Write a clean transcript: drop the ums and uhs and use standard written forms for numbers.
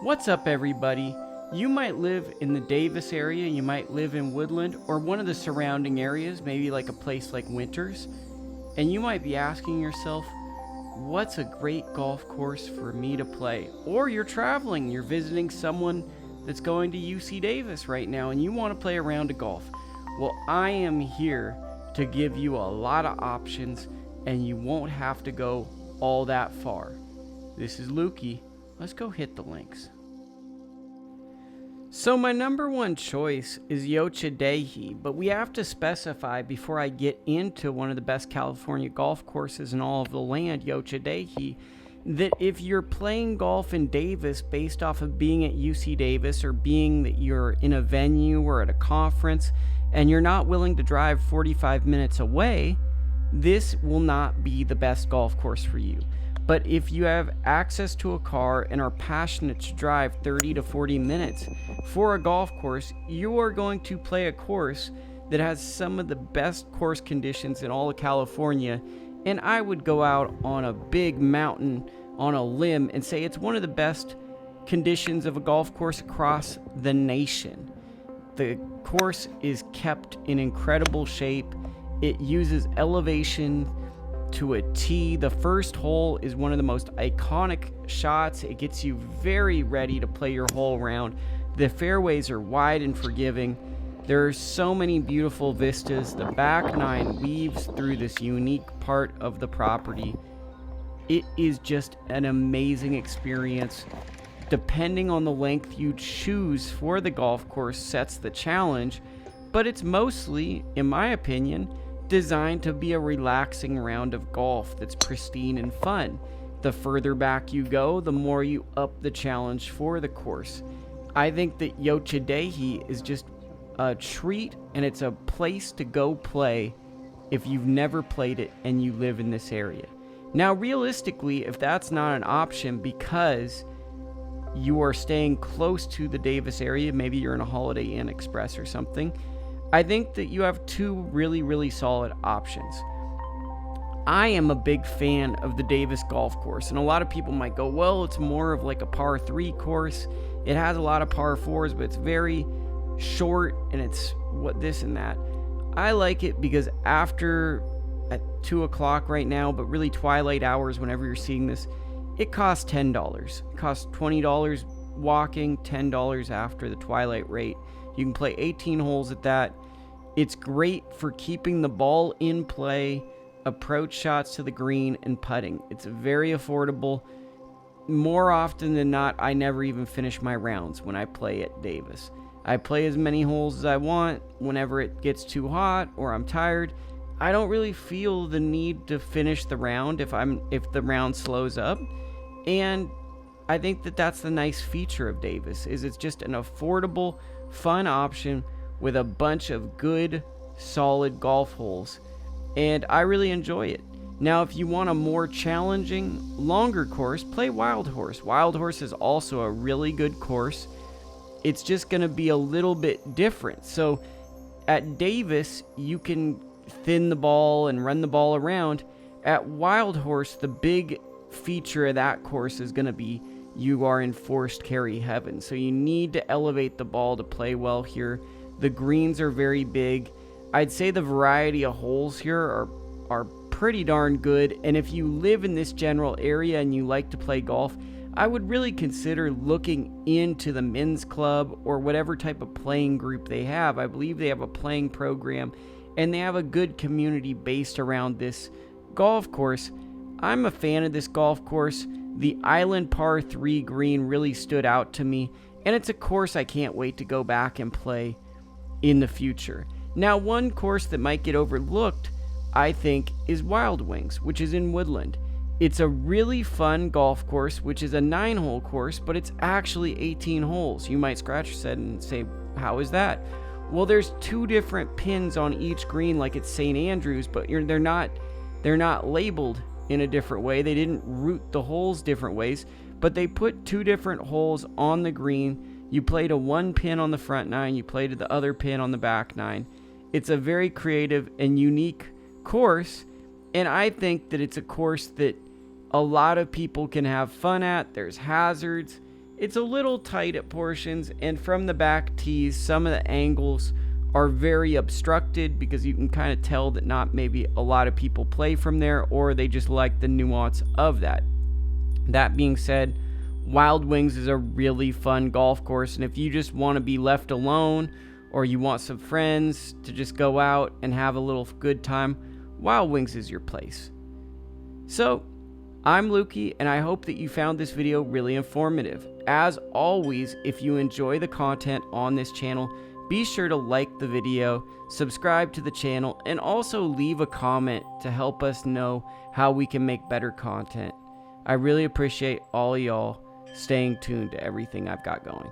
What's up, everybody? You might live in the Davis area, you might live in Woodland, or one of the surrounding areas, maybe like a place like Winters, and you might be asking yourself, what's a great golf course for me to play? Or you're traveling, you're visiting someone that's going to UC Davis right now, and you want to play a round of golf. Well, I am here to give you a lot of options, and you won't have to go all that far. This is Lukie. Let's go hit the links. So my number one choice is Yocha Dehe, but we have to specify before I get into one of the best California golf courses in all of the land, Yocha Dehe, that if you're playing golf in Davis based off of being at UC Davis or being that you're in a venue or at a conference and you're not willing to drive 45 minutes away, this will not be the best golf course for you. But if you have access to a car and are passionate to drive 30 to 40 minutes for a golf course, you are going to play a course that has some of the best course conditions in all of California. And I would go out on a big mountain on a limb and say it's one of the best conditions of a golf course across the nation. The course is kept in incredible shape. It uses elevation to a T. The first hole is one of the most iconic shots. It gets you very ready to play your whole round. The fairways are wide and forgiving. There are so many beautiful vistas. The back nine weaves through this unique part of the property. It is just an amazing experience. Depending on the length you choose for the golf course sets the challenge, but it's mostly, in my opinion, designed to be a relaxing round of golf that's pristine and fun. The further back you go, the more you up the challenge for the course. I think that Yocha Dehe is just a treat, and it's a place to go play if you've never played it and you live in this area. Now, realistically, if that's not an option because you are staying close to the Davis area, maybe you're in a Holiday Inn Express or something, I think that you have two really solid options. I am a big fan of the Davis golf course, and a lot of people might go, well, it's more of like a par 3 course. It has a lot of par 4s, but it's very short, and it's what this and that. I like it because after at 2 o'clock right now, but really twilight hours whenever you're seeing this, it costs $10. It costs $20 walking, $10 after the twilight rate. You can play 18 holes at that. It's great for keeping the ball in play, approach shots to the green, and putting. It's very affordable. More often than not, I never even finish my rounds when I play at Davis. I play as many holes as I want. Whenever it gets too hot or I'm tired, I don't really feel the need to finish the round if the round slows up. And I think that that's the nice feature of Davis, is it's just an affordable, fun option with a bunch of good, solid golf holes, and I really enjoy it. Now, if you want a more challenging, longer course, play Wild Horse. Wild Horse is also a really good course. It's just going to be a little bit different. So at Davis, you can thin the ball and run the ball around. At Wild Horse, the big feature of that course is going to be you are in forced carry heaven. So you need to elevate the ball to play well here. The greens are very big. I'd say the variety of holes here are pretty darn good. And if you live in this general area and you like to play golf, I would really consider looking into the men's club or whatever type of playing group they have. I believe they have a playing program and they have a good community based around this golf course. I'm a fan of this golf course. The Island Par 3 green really stood out to me, and it's a course I can't wait to go back and play in the future. Now, one course that might get overlooked, I think, is Wild Wings, which is in Woodland. It's a really fun golf course, which is a 9-hole course, but it's actually 18 holes. You might scratch your head and say, how is that? Well, there's 2 different pins on each green like it's St. Andrews, but they're not labeled in a different way. They didn't route the holes different ways, but they put 2 different holes on the green. You play to 1 pin on the front 9, you play to the other pin on the back 9. It's a very creative and unique course, and I think that it's a course that a lot of people can have fun at. There's hazards. it's a little tight at portions, and from the back tees, some of the angles are very obstructed because you can kind of tell that not maybe a lot of people play from there, or they just like the nuance of that. That being said, Wild Wings is a really fun golf course, and if you just want to be left alone or you want some friends to just go out and have a little good time, Wild Wings is your place. So, I'm Lukie, and I hope that you found this video really informative. As always, if you enjoy the content on this channel, be sure to like the video, subscribe to the channel, and also leave a comment to help us know how we can make better content. I really appreciate all of y'all staying tuned to everything I've got going.